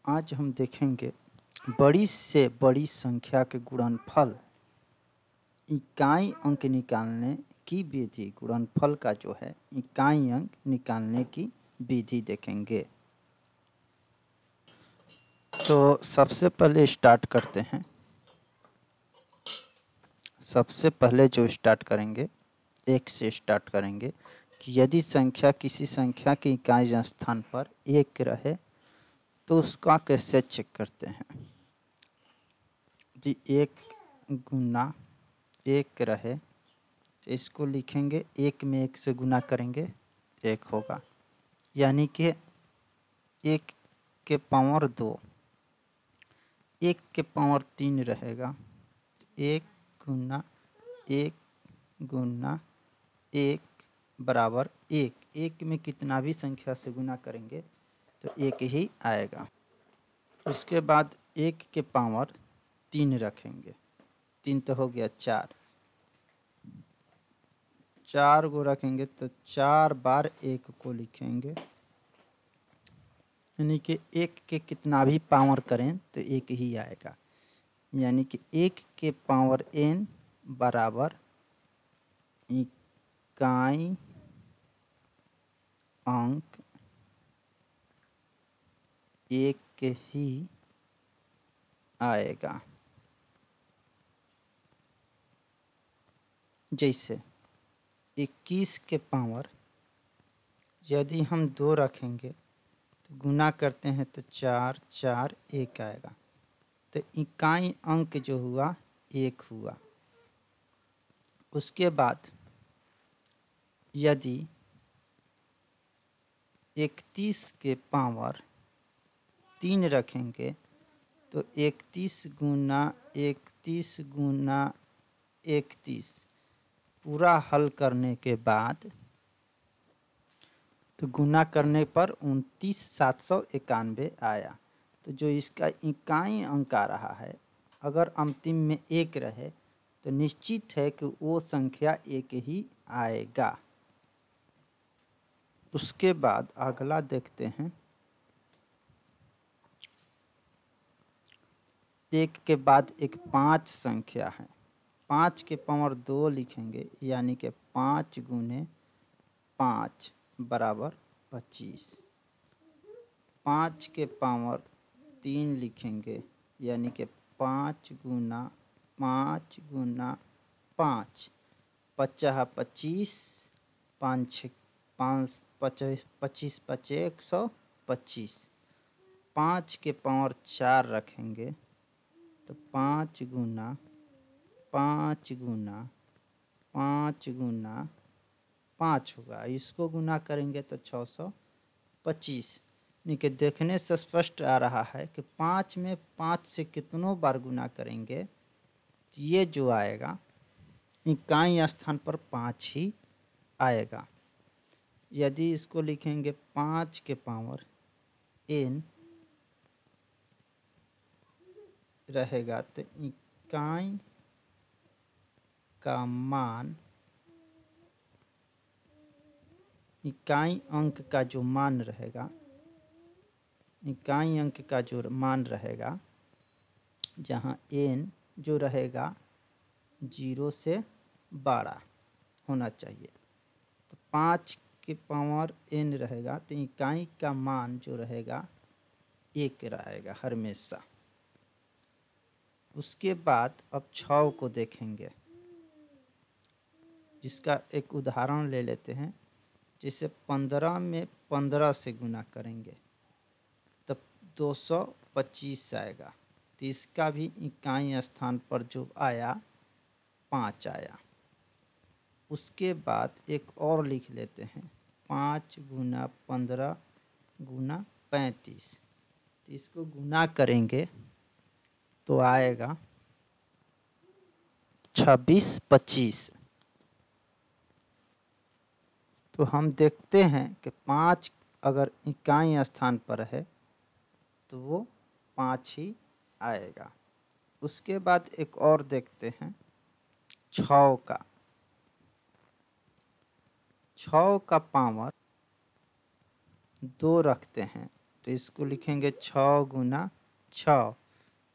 आज हम देखेंगे बड़ी से बड़ी संख्या के गुणनफल इकाई अंक निकालने की विधि। गुणनफल का जो है इकाई अंक निकालने की विधि देखेंगे। तो सबसे पहले स्टार्ट करते हैं। सबसे पहले जो स्टार्ट करेंगे एक से स्टार्ट करेंगे कि यदि संख्या किसी संख्या के इकाई स्थान पर एक रहे तो उसका कैसे चेक करते हैं। यदि एक गुना एक रहे तो इसको लिखेंगे, एक में एक से गुना करेंगे एक होगा, यानी कि एक के पावर 2, एक के पावर 3 रहेगा। एक गुना एक बराबर एक। एक में कितना भी संख्या से गुना करेंगे तो एक ही आएगा। उसके बाद एक के पावर 3 रखेंगे, 3 तो हो गया 4, 4 को रखेंगे तो 4 बार एक को लिखेंगे, यानी कि एक के कितना भी पावर करें तो एक ही आएगा। यानी कि एक के पावर n बराबर इकाई अंक एक के ही आएगा। जैसे 21 के पावर यदि हम 2 रखेंगे तो गुना करते हैं तो 4 4 1 आएगा, तो इकाई अंक जो हुआ 1 हुआ। उसके बाद यदि 31 के पावर 3 रखेंगे तो 31 गुना 31 गुना 31 पूरा हल करने के बाद तो गुना करने पर 29,791 आया। तो जो इसका इकाई अंक आ रहा है, अगर अंतिम में एक रहे तो निश्चित है कि वो संख्या एक ही आएगा। उसके बाद अगला देखते हैं। एक के बाद एक 5 संख्या है, 5 के पावर 2 लिखेंगे, यानी कि 5 गुने 5 बराबर 25। 5 के पावर 3 लिखेंगे, यानी कि 5 गुना 5 गुना 5, 50 25, 5 5 25 5 125। 5 के पावर 4 रखेंगे तो 5 गुना 5 गुना 5 गुना 5 होगा। इसको गुना करेंगे तो 625। यानी कि देखने से स्पष्ट आ रहा है कि 5 में 5 से कितनों बार गुना करेंगे तो ये जो आएगा इकाई स्थान पर 5 ही आएगा। यदि इसको लिखेंगे 5 के पावर n रहेगा तो इकाई का मान, इकाई अंक का जो मान रहेगा, इकाई अंक का जो मान रहेगा, जहाँ n जो रहेगा 0 से बड़ा होना चाहिए, तो 5 के पावर n रहेगा तो इकाई का मान जो रहेगा 1 रहेगा हमेशा। उसके बाद अब 6 को देखेंगे, जिसका एक उदाहरण ले लेते हैं। जैसे 15 में 15 से गुना करेंगे तब 225 आएगा, तो इसका भी इकाई स्थान पर जो आया 5 आया। उसके बाद एक और लिख लेते हैं, 5 गुना 15 गुना 35, तो इसको गुना करेंगे तो आएगा 26 25। तो हम देखते हैं कि 5 अगर इकाई स्थान पर है तो वो 5 ही आएगा। उसके बाद एक और देखते हैं 6 का। 6 का पावर 2 रखते हैं तो इसको लिखेंगे 6 गुना 6,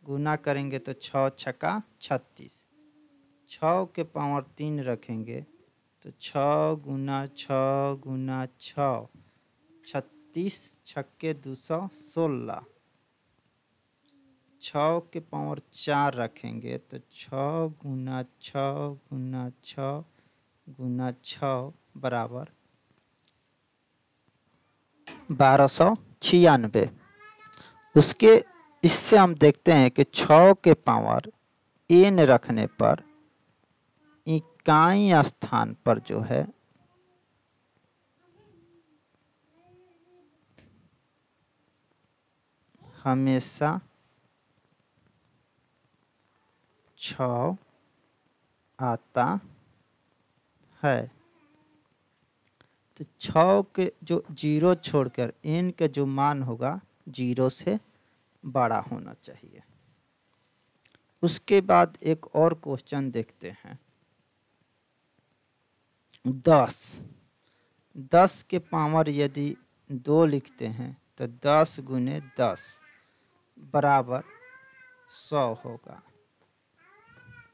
गुना करेंगे तो 6 छक्का 36, 6 के पावर 3 रखेंगे तो 6 गुना 6 गुना 6, 36 छक्के 216, 6 के पावर 4 रखेंगे तो 6 गुना 6 गुना 6 गुना 6 बराबर 1296। उसके इससे हम देखते हैं कि 6 के पावर n रखने पर इकाई स्थान पर जो है हमेशा 6 आता है। तो 6 के जो 0 छोड़कर n का जो मान होगा 0 से बड़ा होना चाहिए। उसके बाद एक और क्वेश्चन देखते हैं। 10 के पावर यदि 2 लिखते हैं तो 10 गुने 10 बराबर 100 होगा।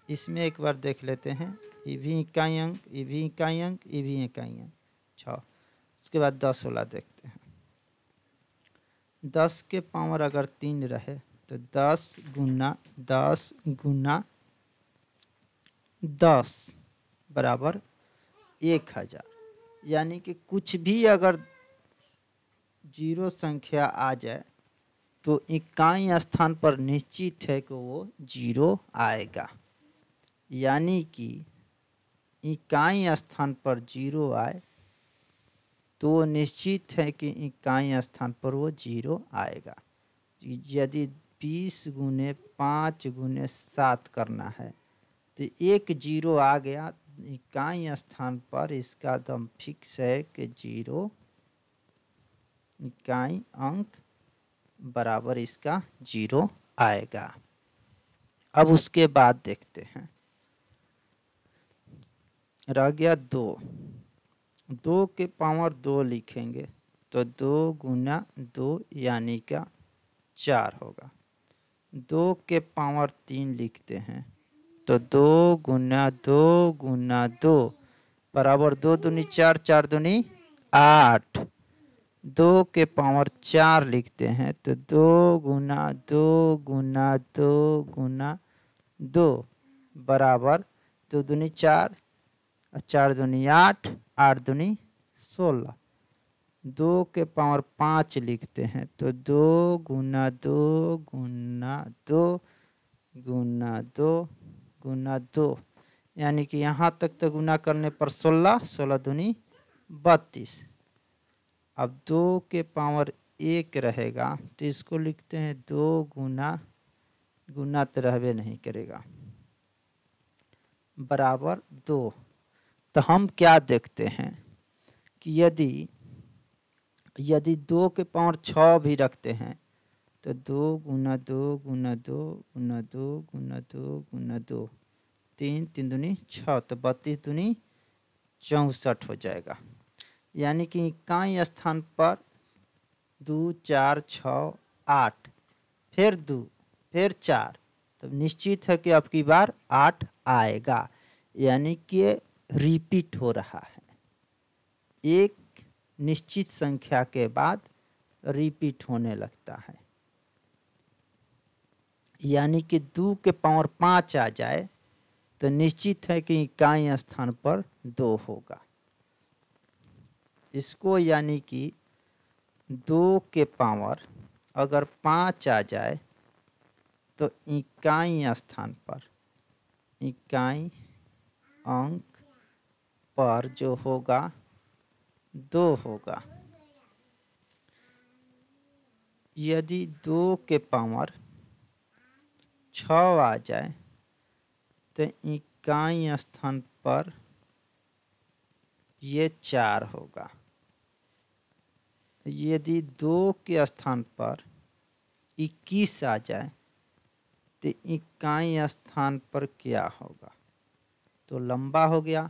इसमें एक बार देख लेते हैं, ये भी इकाई अंक, ये भी इकाई अंक, ये भी इकाई अंक 6। उसके बाद 10 वाला देखते हैं। 10 के पावर अगर 3 रहे तो 10 गुना 10 बराबर 1000। यानी कि कुछ भी अगर 0 संख्या आ जाए तो इकाई स्थान पर निश्चित है कि वो 0 आएगा। यानी कि इकाई स्थान पर 0 आए तो निश्चित है कि इकाई स्थान पर वो 0 आएगा। यदि 20 गुने 5 गुने 7 करना है तो एक 0 आ गया, इकाई स्थान पर इसका दम फिक्स है कि 0 इकाई अंक बराबर इसका 0 आएगा। अब उसके बाद देखते हैं, रह गया 2 के पावर 2 लिखेंगे तो 2 गुना 2 यानी का 4 होगा। 2 के पावर 3 लिखते हैं तो 2 गुना 2 गुना 2 बराबर 2 दूनी 4, 4 दूनी 8। 2 के पावर 4 लिखते हैं तो 2 गुना 2 गुना 2 गुना 2 बराबर 2 दूनी 4, 4 दूनी 8, 8 दूनी 16। 2 के पावर 5 लिखते हैं तो 2 गुना 2 गुना 2 गुना 2 गुना 2 यानी कि यहाँ तक तो गुना करने पर 16, 16 दूनी 32। अब 2 के पावर 1 रहेगा तो इसको लिखते हैं 2 गुना, गुना तो रहबे नहीं करेगा, बराबर 2। तो हम क्या देखते हैं कि यदि 2 के पावर 6 भी रखते हैं तो 2 गुना 2 गुना 2 गुना 2 गुना 2 गुना 2, 3 3 दूनी 6 तो 32 दूनी 64 हो जाएगा। यानी कि इकाई स्थान पर 2 4 6 8 फिर 2 फिर 4, तो निश्चित है कि अब की बार 8 आएगा। यानी कि रिपीट हो रहा है, एक निश्चित संख्या के बाद रिपीट होने लगता है। यानी कि 2 के पावर 5 आ जाए तो निश्चित है कि इकाई स्थान पर 2 होगा। इसको यानी कि 2 के पावर अगर 5 आ जाए तो इकाई स्थान पर, इकाई अंक पर जो होगा 2 होगा। यदि 2 के पावर 6 आ जाए तो इकाई स्थान पर ये 4 होगा। यदि 2 के स्थान पर 21 आ जाए तो इकाई स्थान पर क्या होगा, तो लंबा हो गया,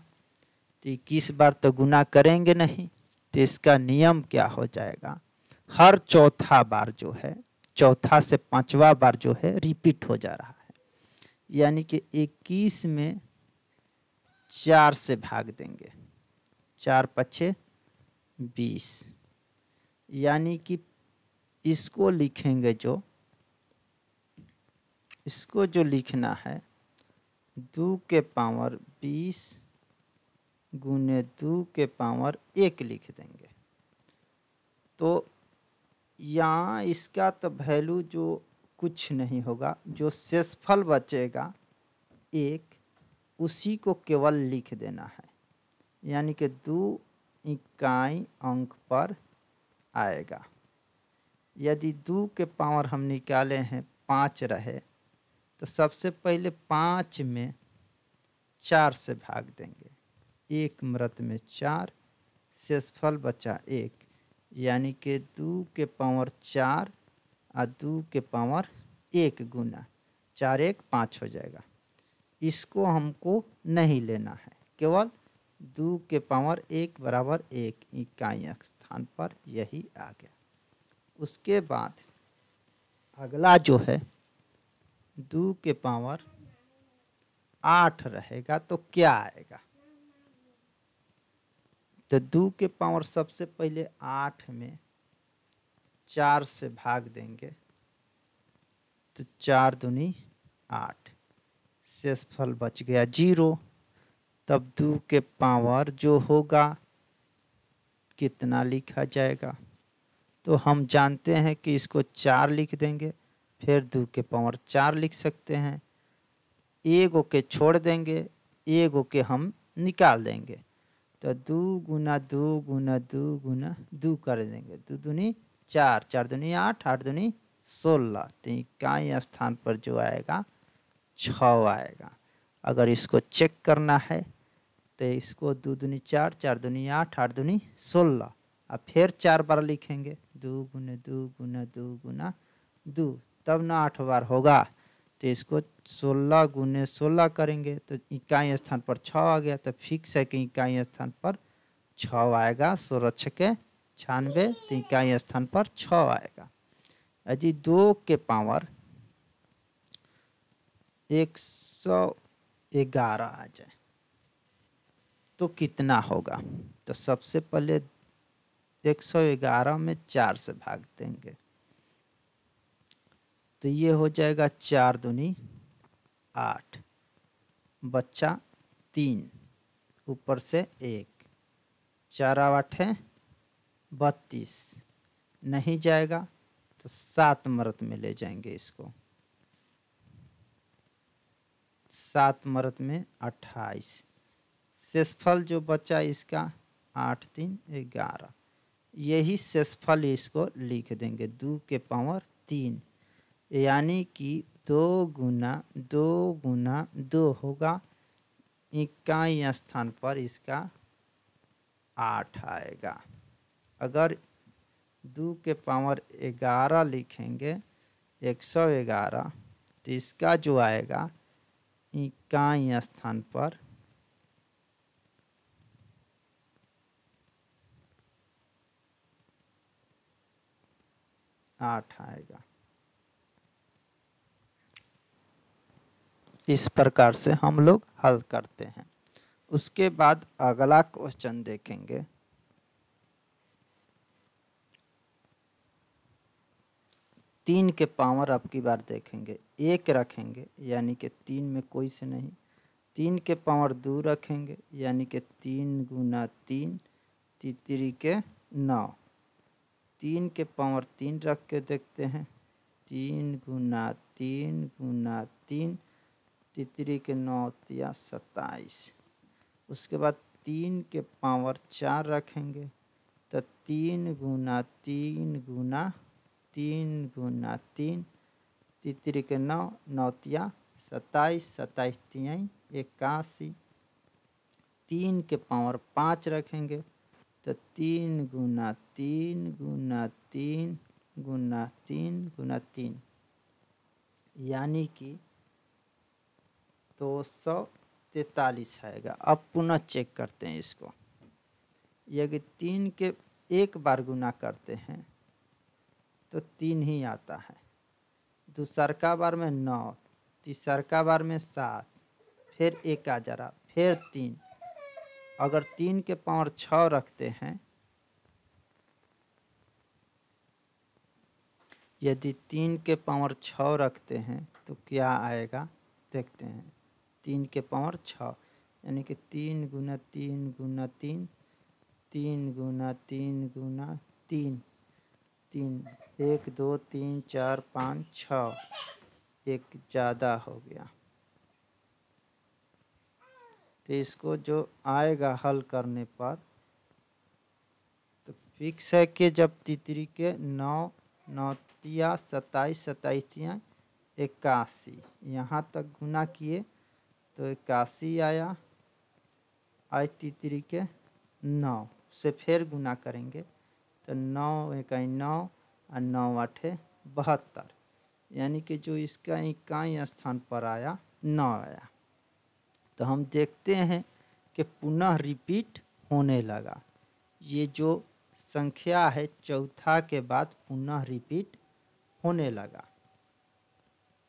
तो 21 बार तो गुना करेंगे नहीं, तो इसका नियम क्या हो जाएगा, हर चौथा बार जो है, चौथा से पांचवा बार जो है रिपीट हो जा रहा है। यानी कि 21 में 4 से भाग देंगे, 4 पछे 20, यानी कि इसको लिखेंगे जो, इसको जो लिखना है 2 के पावर 20 गुने 2 के पावर 1 लिख देंगे। तो यहाँ इसका तो वैल्यू जो कुछ नहीं होगा, जो शेषफल बचेगा 1, उसी को केवल लिख देना है। यानी कि 2 इकाई अंक पर आएगा। यदि 2 के पावर हम निकाले हैं 5 रहे, तो सबसे पहले 5 में 4 से भाग देंगे, 1 मृत में 4, शेषफल बचा 1, यानी कि 2 के पावर 4 और 2 के पावर 1 गुना 4 1 5 हो जाएगा। इसको हमको नहीं लेना है, केवल 2 के पावर 1 बराबर 1 इकाई स्थान पर यही आ गया। उसके बाद अगला जो है 2 के पावर 8 रहेगा तो क्या आएगा? तो 2 के पावर सबसे पहले 8 में 4 से भाग देंगे, तो 4 दूनी 8, शेषफल बच गया 0। तब 2 के पावर जो होगा कितना लिखा जाएगा? तो हम जानते हैं कि इसको 4 लिख देंगे, फिर 2 के पावर 4 लिख सकते हैं, 1 के छोड़ देंगे, 1 के हम निकाल देंगे, तो 2 गुना 2 गुना 2 गुना 2 कर देंगे, 2 दूनी 4, 4 दूनी 8, 8 दूनी 16, तो इकाई स्थान पर जो आएगा 6 आएगा। अगर इसको चेक करना है तो इसको 2 दूनी 4, 4 दूनी 8, 8 दूनी 16, अब फिर 4 बार लिखेंगे, 2 गुना 2 गुना 2 गुना 2, तब ना 8 बार होगा। तो इसको 16 गुने 16 करेंगे तो इकाई स्थान पर 6 आ गया, तो फिक्स है कि इकाई स्थान पर 6 आएगा। 16 छके 96, तो इकाई स्थान पर 6 आएगा। यदि 2 के पावर 111 आ जाए तो कितना होगा? तो सबसे पहले 111 में 4 से भाग देंगे, तो ये हो जाएगा 4 दूनी 8, बच्चा 3, ऊपर से 1, 4 8 है 32, नहीं जाएगा तो 7 मरत में ले जाएंगे इसको, 7 मरत में 28, शेषफल जो बचा इसका 8 3 11, यही शेषफल इसको लिख देंगे 2 के पावर 3, यानी कि 2 गुना 2 गुना 2 होगा, इकाई स्थान पर इसका 8 आएगा। अगर 2 के पावर 11 लिखेंगे 111, तो इसका जो आएगा इकाई स्थान पर 8 आएगा। इस प्रकार से हम लोग हल करते हैं। उसके बाद अगला क्वेश्चन देखेंगे। तीन के पावर अब की बार देखेंगे, 1 रखेंगे यानी कि 3 में कोई से नहीं, 3 के पावर 2 रखेंगे यानी कि 3 गुना 3, तितरी के 9, 3 के पावर 3 रख के देखते हैं, 3 गुना 3 गुना 3, तितरी के 9 या 27। उसके बाद 3 के पावर 4 रखेंगे तो 3 गुना 3 गुना 3 गुना 3, तितरी के 9 9 या 27, 27 3 81। 3 के पावर 5 रखेंगे तो 3 गुना 3 गुना 3 गुना 3 गुना 3, यानी कि 243 आएगा। अब पुनः चेक करते हैं इसको। यदि 3 के एक बार गुना करते हैं तो 3 ही आता है। दूसरका बार में 9, तीसरका बार में 7, फिर 1 आ जा रहा, फिर 3। अगर 3 के पावर 6 रखते हैं, यदि 3 के पावर 6 रखते हैं तो क्या आएगा देखते हैं। 3 के पावर 6 यानी कि 3 गुना 3 गुना 3, 3 गुना 3 गुना 3, 3 1 2 3 4 5 6, एक ज़्यादा हो गया। तो इसको जो आएगा हल करने पर तो फिक्स है कि जब तितरी के 9 9 तिया 27, 27 तिया 81, यहाँ तक गुना किए तो 81 आया। आज तितरी के 9 से फिर गुना करेंगे तो 9 इकाई 9 और 9 आठे 72, यानी कि जो इसका इकाई स्थान पर आया 9 आया। तो हम देखते हैं कि पुनः रिपीट होने लगा। ये जो संख्या है चौथा के बाद पुनः रिपीट होने लगा।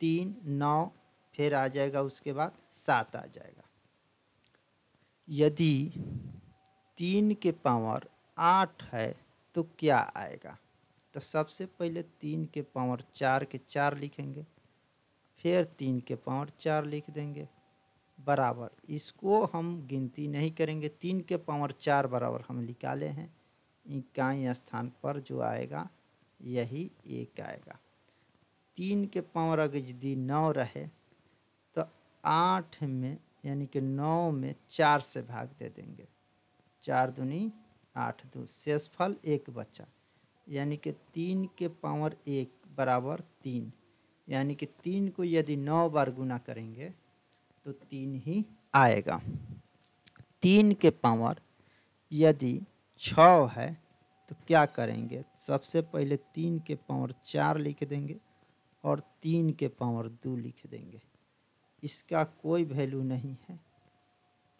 3 9 फिर आ जाएगा, उसके बाद 7 आ जाएगा। यदि 3 के पावर 8 है तो क्या आएगा? तो सबसे पहले 3 के पावर 4 के 4 लिखेंगे, फिर 3 के पावर 4 लिख देंगे बराबर। इसको हम गिनती नहीं करेंगे, 3 के पावर 4 बराबर हम निकाले हैं। इकाई स्थान पर जो आएगा यही 1 आएगा। 3 के पावर अगर यदि 9 रहे तो 8 में यानी कि 9 में 4 से भाग दे देंगे। 4 दूनी 8, 2 शेषफल 1 बचा, यानी कि 3 के पावर 1 बराबर 3, यानी कि 3 को यदि 9 बार गुना करेंगे तो 3 ही आएगा। 3 के पावर यदि 6 है तो क्या करेंगे? सबसे पहले 3 के पावर 4 लिख देंगे और 3 के पावर 2 लिख देंगे। इसका कोई वैल्यू नहीं है,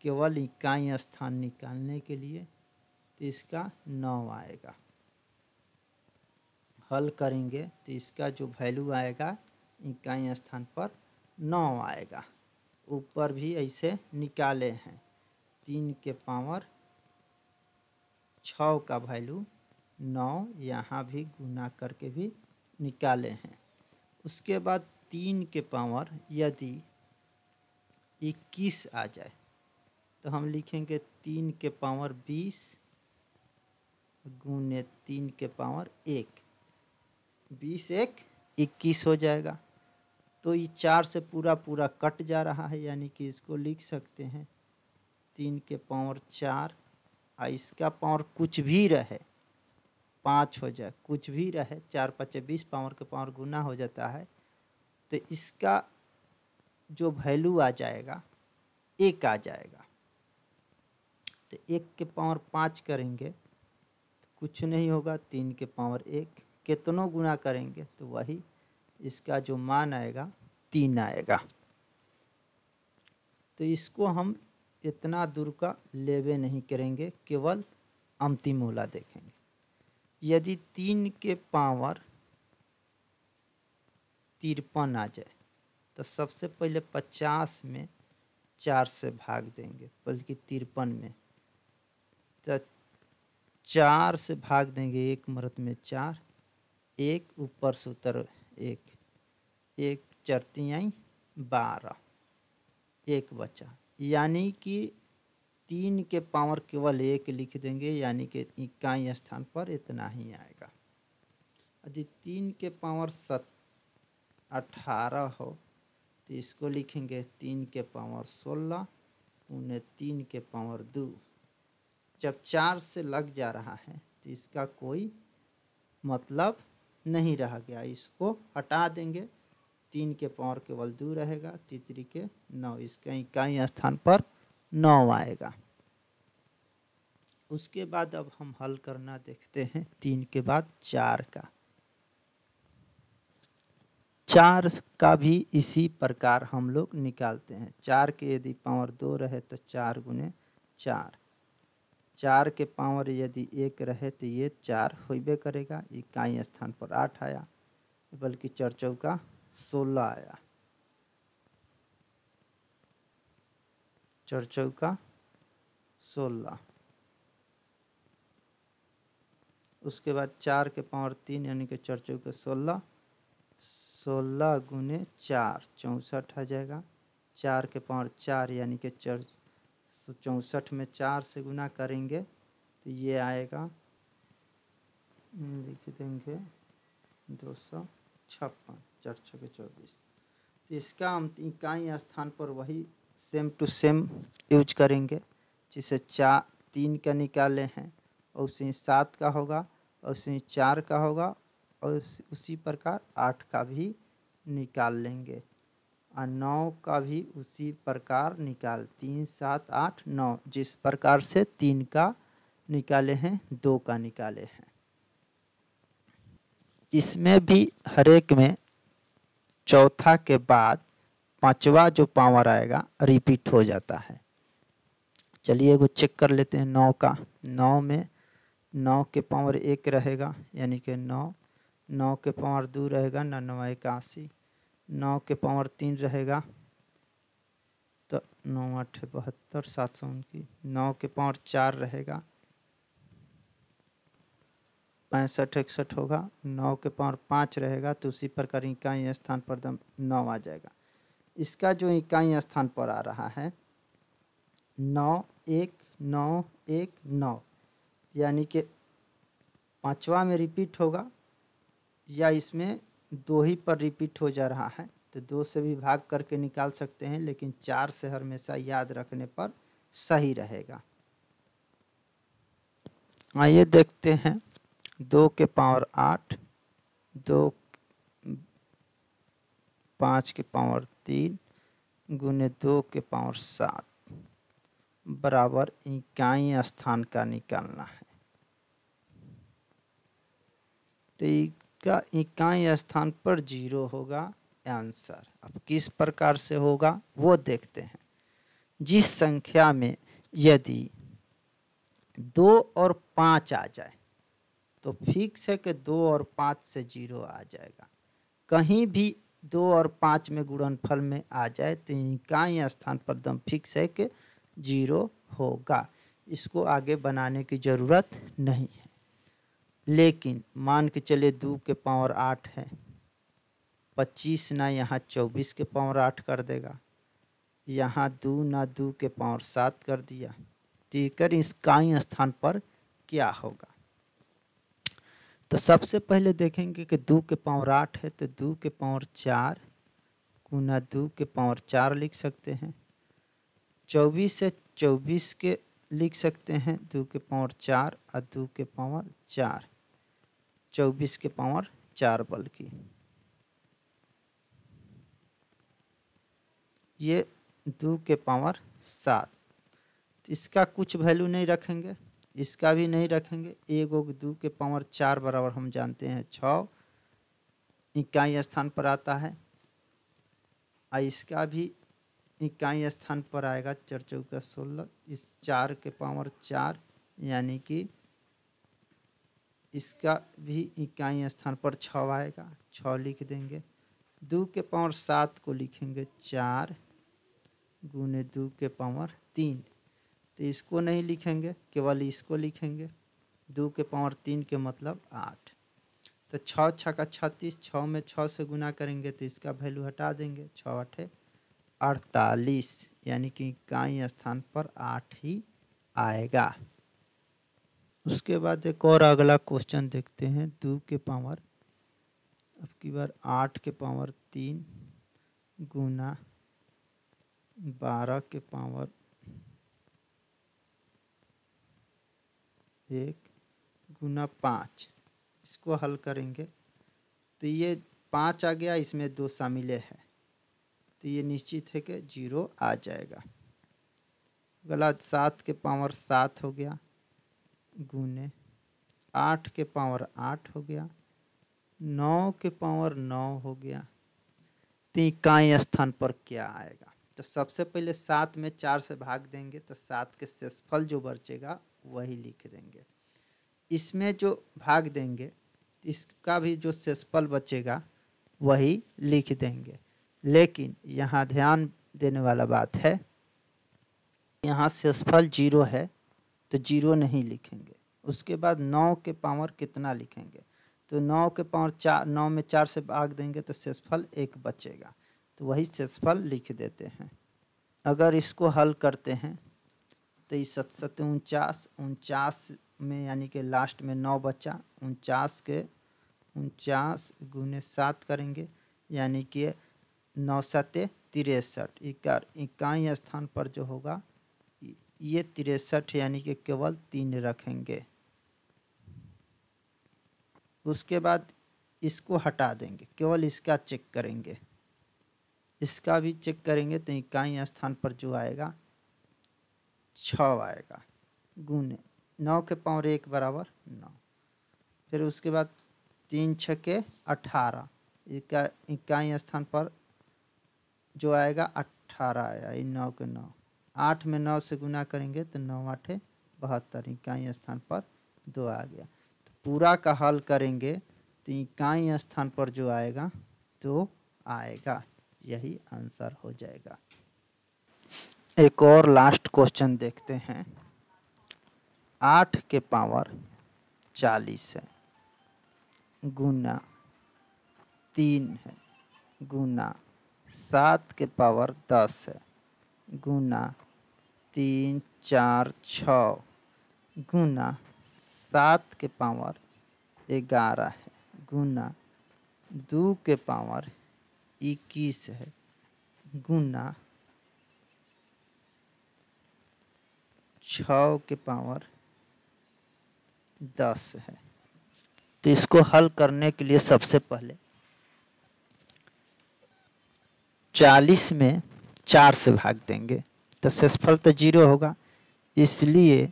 केवल इकाई स्थान निकालने के लिए, तो इसका 9 आएगा। हल करेंगे तो इसका जो वैल्यू आएगा इकाई स्थान पर 9 आएगा। ऊपर भी ऐसे निकाले हैं, 3 के पावर 6 का वैल्यू 9, यहाँ भी गुना करके भी निकाले हैं। उसके बाद 3 के पावर यदि 21 आ जाए तो हम लिखेंगे 3 के पावर 20 गुने 3 के पावर 1, 20 1 21 हो जाएगा। तो ये 4 से पूरा पूरा कट जा रहा है, यानी कि इसको लिख सकते हैं 3 के पावर 4 और इसका पावर कुछ भी रहे 5 हो जाए, कुछ भी रहे 4 5 20 पावर के पावर गुना हो जाता है, तो इसका जो वैल्यू आ जाएगा 1 आ जाएगा। तो 1 के पावर 5 करेंगे तो कुछ नहीं होगा, 3 के पावर 1 कितनों गुना करेंगे तो वही इसका जो मान आएगा 3 आएगा। तो इसको हम इतना दूर का लेवे नहीं करेंगे, केवल अंतिम मूला देखेंगे। यदि 3 के पावर 53 आ जाए तो सबसे पहले 50 में 4 से भाग देंगे, बल्कि 53 में तो 4 से भाग देंगे, 1 मरत में 4, 1 ऊपर से उतर 1, 1 4 12, 1 बचा, यानी कि 3 के पावर केवल 1 लिख देंगे, यानी कि इकाई स्थान पर इतना ही आएगा। यदि 3 के पावर 18 हो तो इसको लिखेंगे 3 के पावर 16 उन्हें 3 के पावर 2। जब 4 से लग जा रहा है तो इसका कोई मतलब नहीं रह गया, इसको हटा देंगे। 3 के पावर केवल 2 रहेगा, तितरी के 9, इसका इकाई स्थान पर 9 आएगा। उसके बाद अब हम हल करना देखते हैं 3 के बाद 4 का। 4 का भी इसी प्रकार हम लोग निकालते हैं। 4 के यदि पावर 2 रहे तो 4 गुने 4, 4 के पावर यदि 1 रहे तो ये 4 होइबे करेगा। इकाई स्थान पर 8 आया, बल्कि 4 चौका 16 आया, 4 चौका 16। उसके बाद 4 के पावर 3 यानी कि 4 चौके 16, 16 गुने 4 64 आ जाएगा। 4 के पावर 4 यानी कि 64 में 4 से गुना करेंगे तो ये आएगा, लिख देंगे 256, 4 छके 24। तो इसका हम इकाई स्थान पर वही सेम टू सेम यूज करेंगे, जिसे 3 का निकाले हैं और उसी 7 का होगा और उसी 4 का होगा और उसी प्रकार 8 का भी निकाल लेंगे और 9 का भी उसी प्रकार 3 7 8 9, जिस प्रकार से 3 का निकाले हैं 2 का निकाले हैं। इसमें भी हर एक में चौथा के बाद पांचवा जो पावर आएगा रिपीट हो जाता है। चलिए एगो चेक कर लेते हैं 9 का। 9 में 9 के पावर 1 रहेगा यानी कि 9, 9 के पावर 2 रहेगा 99 81, 9 के पावर 3 रहेगा तो 9 8 72 729, 9 के पावर 4 रहेगा 65 61 होगा, 9 के पावर 5 रहेगा तो उसी प्रकार इकाई स्थान पर 9 आ जाएगा। इसका जो इकाई स्थान पर आ रहा है 9 1 9 1 9, यानी कि पांचवा में रिपीट होगा या इसमें 2 ही पर रिपीट हो जा रहा है तो 2 से भी भाग करके निकाल सकते हैं, लेकिन 4 से हमेशा याद रखने पर सही रहेगा। आइए देखते हैं 2 के पावर 8, 2 5 के पावर 3 गुने 2 के पावर 7 बराबर इकाई स्थान का निकालना है। तो इसका इकाई स्थान पर 0 होगा आंसर। अब किस प्रकार से होगा वो देखते हैं। जिस संख्या में यदि 2 और 5 आ जाए तो फिक्स है कि 2 और 5 से 0 आ जाएगा। कहीं भी 2 और 5 में गुणनफल में आ जाए तो इकाई स्थान पर दम फिक्स है कि 0 होगा, इसको आगे बनाने की ज़रूरत नहीं है। लेकिन मान के चले 2 के पावर 8 है, 25 ना यहाँ 24 के पावर 8 कर देगा, यहाँ 2 ना 2 के पावर 7 कर दिया, तो इकाई स्थान पर क्या होगा। तो सबसे पहले देखेंगे कि 2 के पावर 8 है तो 2 के पावर 4 गुना 2 के पावर 4 लिख सकते हैं। 24 से 24 के लिख सकते हैं 2 के पावर 4 और 2 के पावर 4, 24 के पावर 4 बल्कि ये 2 के पावर 7। तो इसका कुछ वैल्यू नहीं रखेंगे, इसका भी नहीं रखेंगे। 2 के पावर 4 बराबर हम जानते हैं 6 इकाई स्थान पर आता है और इसका भी इकाई स्थान पर आएगा 4 चौका 16, इस 4 के पावर 4 यानी कि इसका भी इकाई स्थान पर 6 आएगा, 6 लिख देंगे। 2 के पावर 7 को लिखेंगे 4 गुने 2 के पावर 3, तो इसको नहीं लिखेंगे, केवल इसको लिखेंगे। 2 के पावर 3 के मतलब 8, तो 6 छक्का 36, 6 में 6 से गुना करेंगे तो इसका वैल्यू हटा देंगे, 6 8 48, यानी कि इकाई स्थान पर 8 ही आएगा। उसके बाद एक और अगला क्वेश्चन देखते हैं। 2 के पावर अब की बार 8 के पावर 3 गुना 12 के पावर 1 गुना 5, इसको हल करेंगे तो ये 5 आ गया, इसमें 2 शामिल है तो ये निश्चित है कि 0 आ जाएगा। अगला 7 के पावर 7 हो गया गुने 8 के पावर 8 हो गया, 9 के पावर 9 हो गया, तो इकाई स्थान पर क्या आएगा। तो सबसे पहले 7 में 4 से भाग देंगे तो 7 के शेषफल जो बचेगा वही लिख देंगे। इसमें जो भाग देंगे इसका भी जो शेषफल बचेगा वही लिख देंगे। लेकिन यहाँ ध्यान देने वाला बात है, यहाँ शेषफल 0 है तो 0 नहीं लिखेंगे। उसके बाद 9 के पावर कितना लिखेंगे, तो 9 के पावर 4, 9 में 4 से भाग देंगे तो शेषफल 1 बचेगा, तो वही शेषफल लिख देते हैं। अगर इसको हल करते हैं तो इस 7 49, 49 में यानी कि लास्ट में 9 बचा, 49 के 49 गुने 7 करेंगे यानी कि 9 7 63। इकाई स्थान पर जो होगा ये 63 यानी कि केवल 3 रखेंगे। उसके बाद इसको हटा देंगे, केवल इसका चेक करेंगे, इसका भी चेक करेंगे तो इकाई स्थान पर जो आएगा 6 आएगा गुने 9 के पावर 1 बराबर 9। फिर उसके बाद 3 6 18, इकाई स्थान पर जो आएगा 18 आया, 9 के 9। 8 में 9 से गुना करेंगे तो 9 8 72, इकाई स्थान पर 2 आ गया। तो पूरा का हल करेंगे तो इकाई स्थान पर जो आएगा तो आएगा, यही आंसर हो जाएगा। एक और लास्ट क्वेश्चन देखते हैं। 8 के पावर 40 है गुना 3 है गुना 7 के पावर 10 है गुना 3 4 6 गुना 7 के पावर 11 है गुना 2 के पावर 21 है गुना 6 के पावर 10 है। तो इसको हल करने के लिए सबसे पहले 40 में 4 से भाग देंगे तो शेषफल तो 0 होगा, इसलिए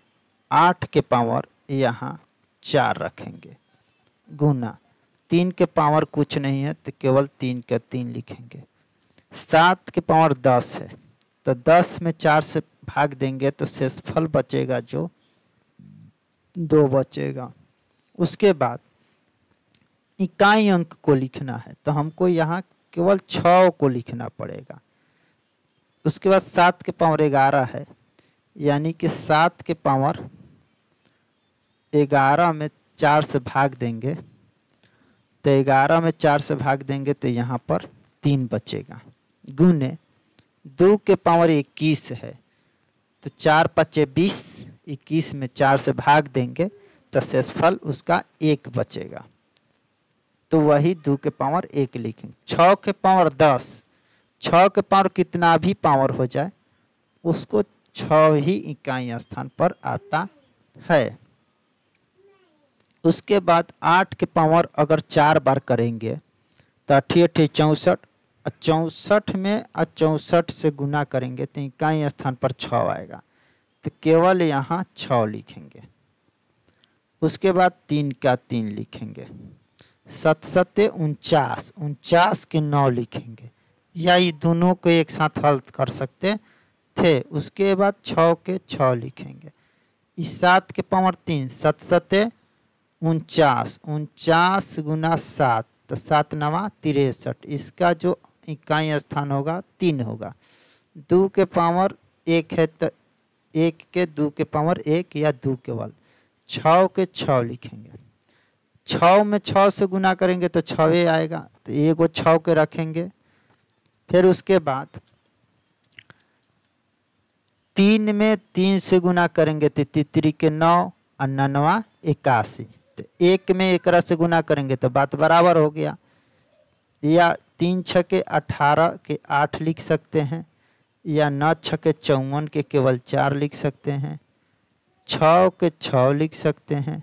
8 के पावर यहाँ 4 रखेंगे गुना 3 के पावर कुछ नहीं है तो केवल 3 का 3 लिखेंगे। 7 के पावर 10 है तो 10 में 4 से भाग देंगे तो शेषफल बचेगा जो 2 बचेगा। उसके बाद इकाई अंक को लिखना है तो हमको यहाँ केवल 6 को लिखना पड़ेगा। उसके बाद 7 के पावर 11 है यानी कि 7 के पावर 11 में 4 से भाग देंगे तो 11 में 4 से भाग देंगे तो यहाँ पर 3 बचेगा गुने 2 के पावर 21 है तो 4 5 20, 21 में 4 से भाग देंगे तो शेषफल उसका 1 बचेगा, तो वही 2 के पावर 1 लिखेंगे। 6 के पावर 10, 6 के पावर कितना भी पावर हो जाए उसको 6 ही इकाई स्थान पर आता है। उसके बाद 8 के पावर अगर 4 बार करेंगे तो 8 8 64, 64 में 64 से गुना करेंगे तो इकाई स्थान पर 6 आएगा, तो केवल यहाँ 6 लिखेंगे। उसके बाद 3 का 3 लिखेंगे। 7 7 49, 49 के 9 लिखेंगे, या ये दोनों को एक साथ हल कर सकते थे। उसके बाद 6 के 6 लिखेंगे। इस 7 के पावर 3, 7 7 49, 49 गुना 7 तो 7 9 63, इसका जो इकाई स्थान होगा 3 होगा। 2 के पावर 1 है तो 1 के 2 के पावर 1 या 2 केवल 6 के 6 लिखेंगे। 6 में 6 से गुना करेंगे तो 6 आएगा, तो एगो 6 के रखेंगे। फिर उसके बाद 3 में 3 से गुना करेंगे तो 3 के 9 और 9 81, तो 1 में 1 से गुना करेंगे तो बात बराबर हो गया। या 3 6 के 18 के 8 लिख सकते हैं, या 9 6 के 54 के केवल 4 लिख सकते हैं। 6 के 6 लिख सकते हैं।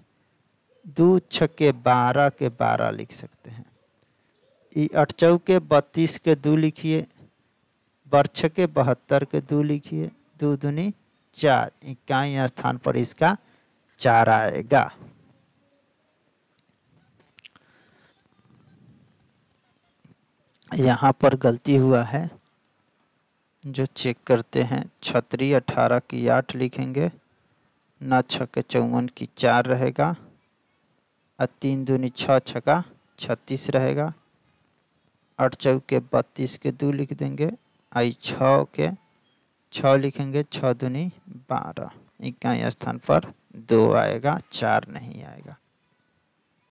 2 6 के 12 के 12 लिख सकते हैं। 8 चौके 32 के 2 लिखिए, 6 के 72 के 2 लिखिए, 2 दूनी 4, इकाई स्थान पर इसका 4 आएगा। यहाँ पर गलती हुआ है, जो चेक करते हैं, 36 18 की 8 लिखेंगे, 9 छक्के 54 की 4 रहेगा, और 3 दूनी 6 छक्का 36 रहेगा, 8 चौके 32 के 2 लिख देंगे, आई 6 के 6 लिखेंगे, 6 दूनी 12, इक्याई स्थान पर 2 आएगा, 4 नहीं आएगा।